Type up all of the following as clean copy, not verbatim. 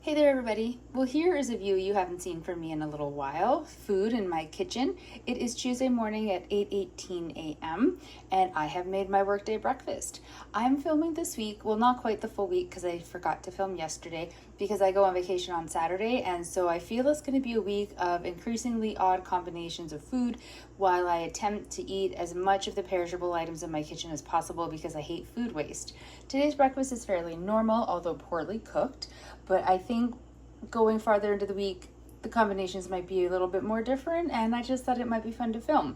Hey there everybody. Well, here is a view you haven't seen from me in a little while. Food in my kitchen. It is Tuesday morning at 8:18 a.m. and I have made my workday breakfast. I'm filming this week, well not quite the full week because I forgot to film yesterday because I go on vacation on Saturday, and so I feel it's going to be a week of increasingly odd combinations of food while I attempt to eat as much of the perishable items in my kitchen as possible because I hate food waste. Today's breakfast is fairly normal, although poorly cooked. But I think going farther into the week, the combinations might be a little bit more different, and I just thought it might be fun to film.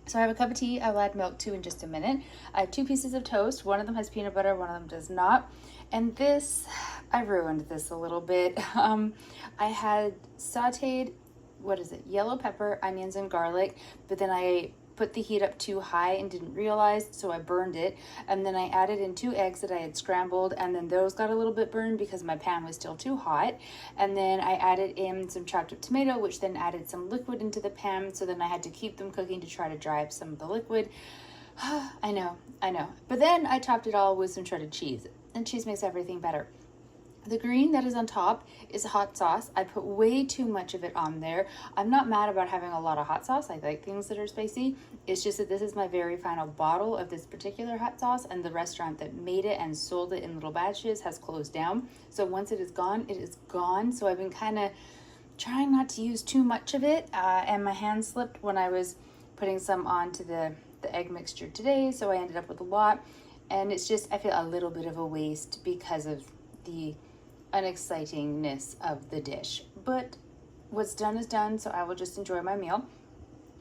So I have a cup of tea I will add milk to in just a minute. I have two pieces of toast. One of them has peanut butter, one of them does not. And this, I ruined this a little bit. I had sauteed, yellow pepper, onions, and garlic, but then I put the heat up too high and didn't realize, so I burned it. And then I added in 2 eggs that I had scrambled, and then those got a little bit burned because my pan was still too hot. And then I added in some chopped up tomato, which then added some liquid into the pan, so then I had to keep them cooking to try to dry up some of the liquid. I know. But then I topped it all with some shredded cheese, and cheese makes everything better. The green that is on top is hot sauce. I put way too much of it on there. I'm not mad about having a lot of hot sauce. I like things that are spicy. It's just that this is my very final bottle of this particular hot sauce, and the restaurant that made it and sold it in little batches has closed down. So once it is gone, it is gone. So I've been kind of trying not to use too much of it, and my hand slipped when I was putting some onto the egg mixture today, so I ended up with a lot. And it's just, I feel a little bit of a waste because of the unexcitingness of the dish, but what's done is done, so I will just enjoy my meal.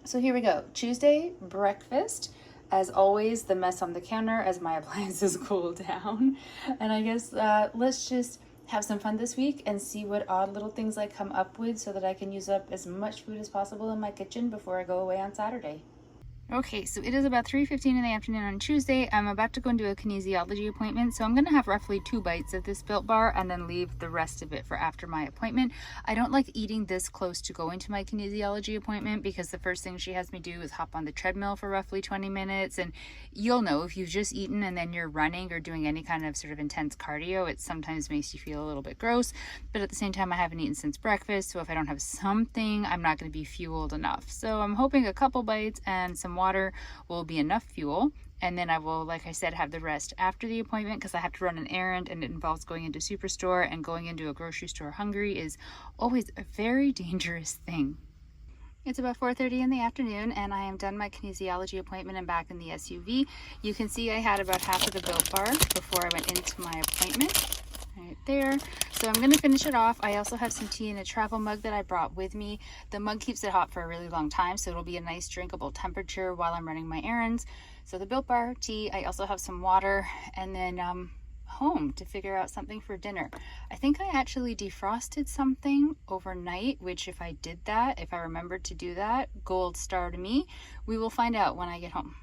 So here we go. Tuesday breakfast. As always, the mess on the counter as my appliances cool down. And I guess let's just have some fun this week and see what odd little things I come up with so that I can use up as much food as possible in my kitchen before I go away on Saturday. Okay, so it is about 3:15 in the afternoon on Tuesday. I'm about to go and do a kinesiology appointment, so I'm going to have roughly 2 bites of this Built Bar and then leave the rest of it for after my appointment. I don't like eating this close to going to my kinesiology appointment because the first thing she has me do is hop on the treadmill for roughly 20 minutes, and you'll know if you've just eaten and then you're running or doing any kind of sort of intense cardio, it sometimes makes you feel a little bit gross, but at the same time I haven't eaten since breakfast, so if I don't have something, I'm not going to be fueled enough. So I'm hoping a couple bites and some water will be enough fuel, and then I will, like I said, have the rest after the appointment because I have to run an errand and it involves going into Superstore, and going into a grocery store hungry is always a very dangerous thing. It's about 4:30 in the afternoon and I am done my kinesiology appointment and back in the SUV. You can see I had about half of the Built Bar before I went into my appointment. Right there. So I'm going to finish it off. I also have some tea in a travel mug that I brought with me. The mug keeps it hot for a really long time, so it'll be a nice drinkable temperature while I'm running my errands. So the Built Bar, tea, I also have some water, and then home to figure out something for dinner. I think I actually defrosted something overnight, which if I did that, if I remembered to do that, gold star to me. We will find out when I get home.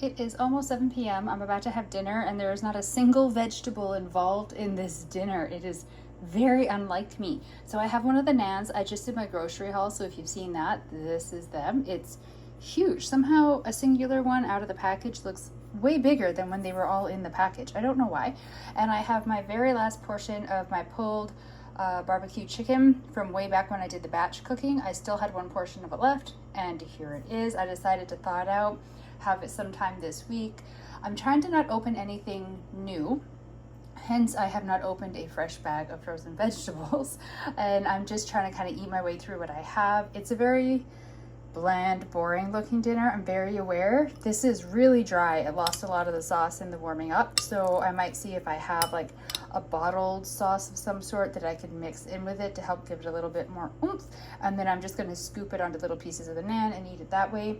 It is almost 7 p.m. I'm about to have dinner, and there is not a single vegetable involved in this dinner. It is very unlike me. So I have one of the naans. I just did my grocery haul, so if you've seen that, this is them. It's huge. Somehow a singular one out of the package looks way bigger than when they were all in the package. I don't know why. And I have my very last portion of my pulled barbecue chicken from way back when I did the batch cooking. I still had one portion of it left, and here it is. I decided to thaw it out, have it sometime this week. I'm trying to not open anything new, hence I have not opened a fresh bag of frozen vegetables, and I'm just trying to kind of eat my way through what I have. It's a very bland, boring looking dinner. I'm very aware. This is really dry. It lost a lot of the sauce in the warming up, so I might see if I have like a bottled sauce of some sort that I could mix in with it to help give it a little bit more oomph, and then I'm just going to scoop it onto little pieces of the naan and eat it that way.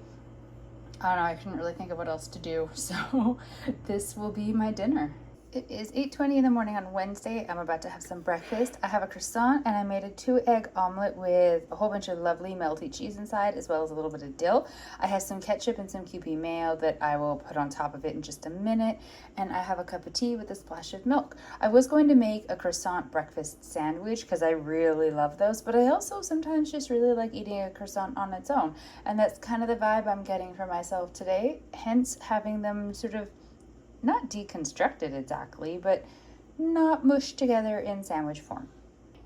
I don't know, I couldn't really think of what else to do, so this will be my dinner. It is 8:20 in the morning on Wednesday. I'm about to have some breakfast. I have a croissant and I made a 2-egg omelet with a whole bunch of lovely melty cheese inside, as well as a little bit of dill. I have some ketchup and some Kewpie mayo that I will put on top of it in just a minute. And I have a cup of tea with a splash of milk. I was going to make a croissant breakfast sandwich because I really love those, but I also sometimes just really like eating a croissant on its own. And that's kind of the vibe I'm getting for myself today, hence having them sort of not deconstructed exactly, but not mushed together in sandwich form.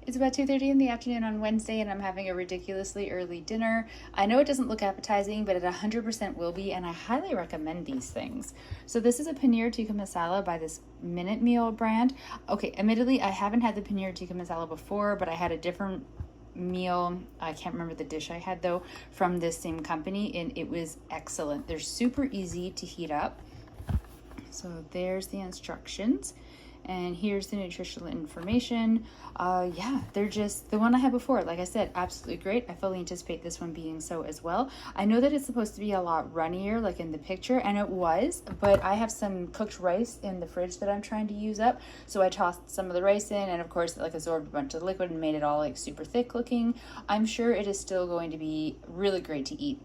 It's about 2:30 in the afternoon on Wednesday, and I'm having a ridiculously early dinner. I know it doesn't look appetizing, but it 100% will be, and I highly recommend these things. So this is a paneer tikka masala by this Minute Meal brand. Okay, admittedly, I haven't had the paneer tikka masala before, but I had a different meal. I can't remember the dish I had though from this same company, and it was excellent. They're super easy to heat up. So there's the instructions. And here's the nutritional information. Yeah, they're just the one I had before. Like I said, absolutely great. I fully anticipate this one being so as well. I know that it's supposed to be a lot runnier, like in the picture, and it was, but I have some cooked rice in the fridge that I'm trying to use up. So I tossed some of the rice in, and of course, it like absorbed a bunch of the liquid and made it all like super thick looking. I'm sure it is still going to be really great to eat.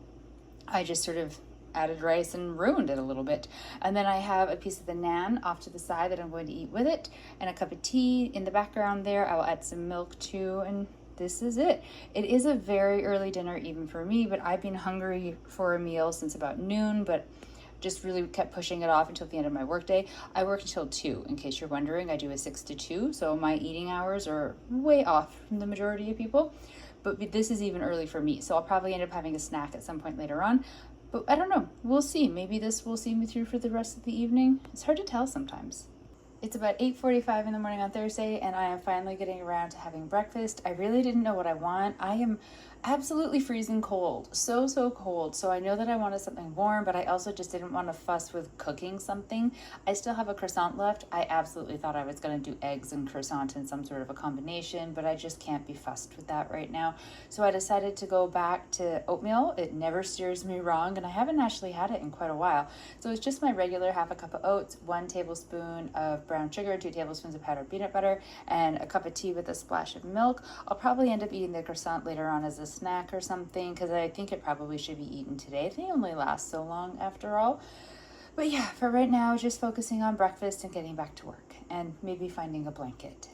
I just sort of added rice and ruined it a little bit. And then I have a piece of the naan off to the side that I'm going to eat with it, and a cup of tea in the background there. I will add some milk too, and this is it. It is a very early dinner even for me, but I've been hungry for a meal since about noon, but just really kept pushing it off until the end of my workday. I work until 2, in case you're wondering. I do a 6 to 2, so my eating hours are way off from the majority of people. But this is even early for me, so I'll probably end up having a snack at some point later on. But I don't know. We'll see. Maybe this will see me through for the rest of the evening. It's hard to tell sometimes. It's about 8:45 in the morning on Thursday, and I am finally getting around to having breakfast. I really didn't know what I want. I am absolutely freezing cold. So cold. So I know that I wanted something warm, but I also just didn't want to fuss with cooking something. I still have a croissant left. I absolutely thought I was going to do eggs and croissant in some sort of a combination, but I just can't be fussed with that right now. So I decided to go back to oatmeal. It never steers me wrong, and I haven't actually had it in quite a while. So it's just my regular half a cup of oats, 1 tablespoon of brown sugar, 2 tablespoons of powdered peanut butter, and a cup of tea with a splash of milk. I'll probably end up eating the croissant later on as a snack or something, because I think it probably should be eaten today. They only last so long after all. But yeah, for right now, just focusing on breakfast and getting back to work, and maybe finding a blanket.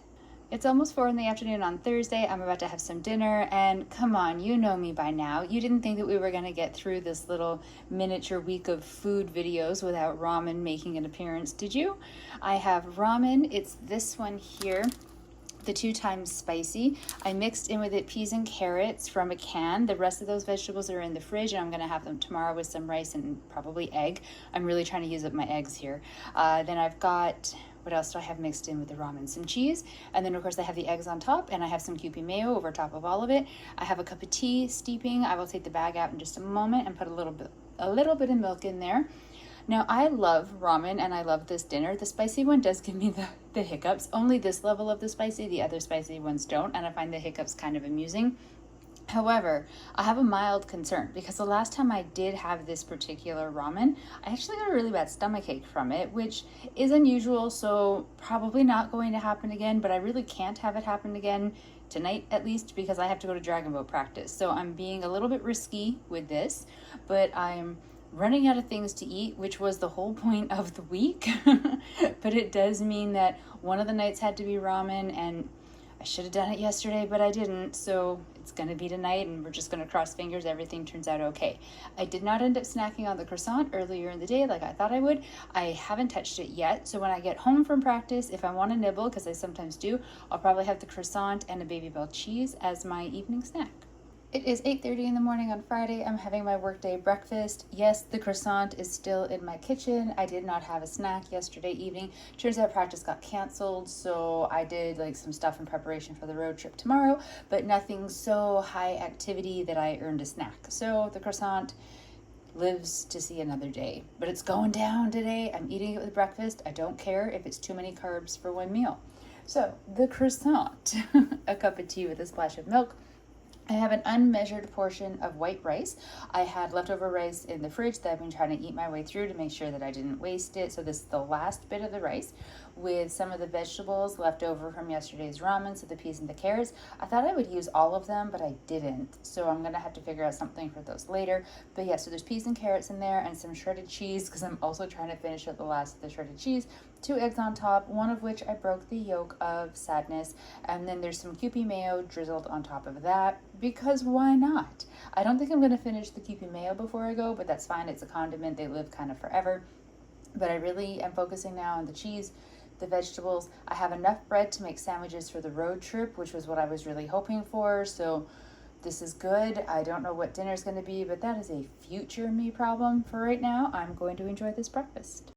It's almost 4 in the afternoon on Thursday. I'm about to have some dinner, and come on, you know me by now. You didn't think that we were going to get through this little miniature week of food videos without ramen making an appearance, did you? I have ramen. It's this one here, the 2 times spicy. I mixed in with it peas and carrots from a can. The rest of those vegetables are in the fridge, and I'm gonna have them tomorrow with some rice and probably egg. I'm really trying to use up my eggs here. Then I've got, what else do I have mixed in with the ramen? Some cheese, and then of course I have the eggs on top, and I have some Kewpie mayo over top of all of it. I have a cup of tea steeping. I will take the bag out in just a moment and put a little bit of milk in there. Now, I love ramen and I love this dinner. The spicy one does give me the hiccups. Only this level of the spicy, the other spicy ones don't, and I find the hiccups kind of amusing. However, I have a mild concern because the last time I did have this particular ramen, I actually got a really bad stomachache from it, which is unusual, so probably not going to happen again, but I really can't have it happen again tonight at least, because I have to go to dragon boat practice. So I'm being a little bit risky with this, but I'm running out of things to eat, which was the whole point of the week. But it does mean that one of the nights had to be ramen, and I should have done it yesterday, but I didn't. So it's going to be tonight, and we're just going to cross fingers everything turns out okay. I did not end up snacking on the croissant earlier in the day like I thought I would. I haven't touched it yet. So when I get home from practice, if I want to nibble, because I sometimes do, I'll probably have the croissant and a Baby Bell cheese as my evening snack. It is 8:30 in the morning on Friday. I'm having my workday breakfast. Yes, the croissant is still in my kitchen. I did not have a snack yesterday evening. Turns out practice got canceled, so I did like some stuff in preparation for the road trip tomorrow, but nothing so high activity that I earned a snack. So the croissant lives to see another day, but it's going down today. I'm eating it with breakfast. I don't care if it's too many carbs for one meal. So the croissant, a cup of tea with a splash of milk. I have an unmeasured portion of white rice. I had leftover rice in the fridge that I've been trying to eat my way through to make sure that I didn't waste it. So this is the last bit of the rice with some of the vegetables left over from yesterday's ramen, so the peas and the carrots. I thought I would use all of them, but I didn't. So I'm gonna have to figure out something for those later. But yeah, so there's peas and carrots in there and some shredded cheese, because I'm also trying to finish up the last of the shredded cheese. 2 eggs on top, one of which I broke the yolk of, sadness. And then there's some Kewpie mayo drizzled on top of that, because why not? I don't think I'm gonna finish the Kewpie mayo before I go, but that's fine. It's a condiment. They live kind of forever. But I really am focusing now on the cheese the vegetables. I have enough bread to make sandwiches for the road trip, which was what I was really hoping for. So this is good. I don't know what dinner's going to be, but that is a future me problem. For right now, I'm going to enjoy this breakfast.